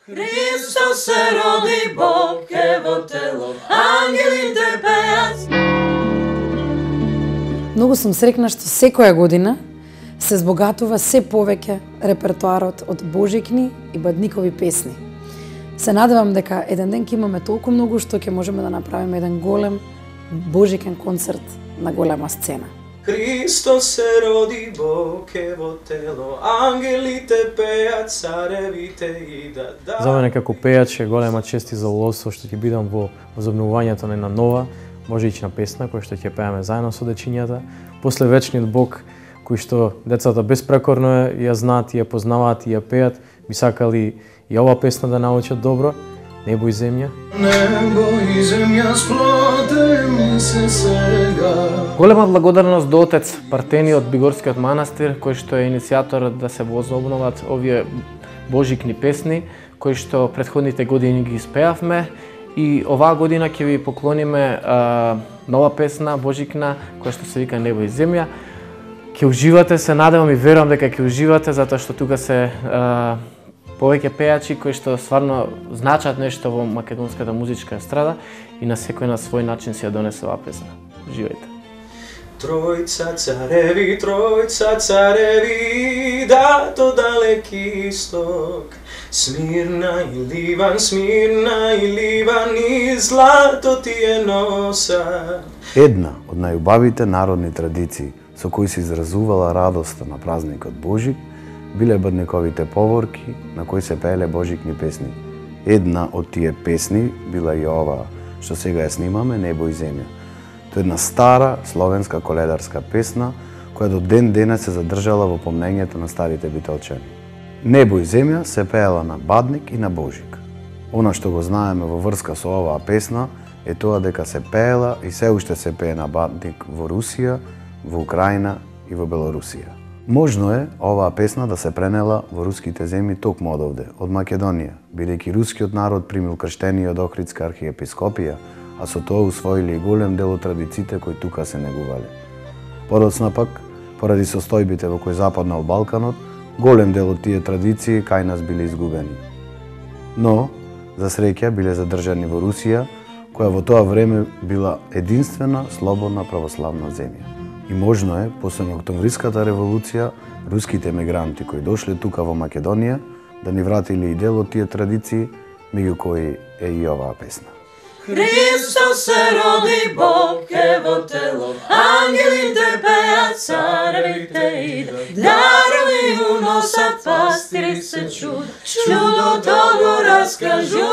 Hristos se rodi, Bog evo telo, ангелите пеат. Многу сум срекна што секоја година се збогатува се повеќе репертоарот од божикни и бадникови песни. Се надевам дека еден ден ќе имаме толку многу што ќе можеме да направиме еден голем божикен концерт на голема сцена. Hristos se rodi, Bog evo telo, ангелите пеат, царевите идат. За мене како пејач е голема чест и задоволство што ќе бидам во возобновувањето на една нова божична песна која што ќе пееме заедно со дечињата. После вечниот Бог кој што децата безпрекорно ја знаат и ја познаваат и ја пеат, би сакали и ова песна да научат добро. Небо и земја. Небо и земја сплотени се сега. Голема благодарност до отец Партени од Бигорскиот манастир, кој што е иницијатор да се возобноват овие божикни песни, кои што претходните години ги испеавме, и оваа година ќе ви поклониме нова песна божикна која што се вика Небо и земја. Ќе уживате, се надевам и верувам дека ќе уживате, затоа што тука се повеќе пејачи кои што стварно значат нешто во македонската музичка естрада и на секој на свој начин си ја донесе оваа песна. Уживајте. Тројца цареви, дато далеки исток. Смирна и Ливан и злато ти е носа. Една од најубавите народни традиции со кои се изразувала радоста на празникот Божик биле бадниковите поворки на кои се пееле божикни песни. Една од тие песни била и ова што сега ја снимаме, Небо и земја. Тоа е една стара словенска коледарска песна која до ден денес се задржала во помнењето на старите битолчани. Небо и земја се пеела на бадник и на божик. Она што го знаеме во врска со оваа песна е тоа дека се пеела и се уште се пее на бадник во Русија, во Украина и во Белорусија. Можно е оваа песна да се пренела во руските земји токму одовде, од Македонија, бидејќи рускиот народ примил крштениот од Охридска архиепископија, а со тоа усвоили и голем дел од традициите кои тука се негувале. Подоцна пак, поради состојбите во кои западнал Балканот, голем дел од тие традиции кај нас биле изгубени. Но, за среќа, биле задржани во Русија, која во тоа време била единствена слободна православна земја. И можно е, после на Октомвриската револуција, руските емигранти кои дошле тука во Македонија, да ни вратили и дел од тие традиции, меѓу кои е и оваа песна. Hristos se rodi, Bog evo telo, ангелите пеат, царевите идат. Дарови му носат, пастири се чудо, чудото му раскажу.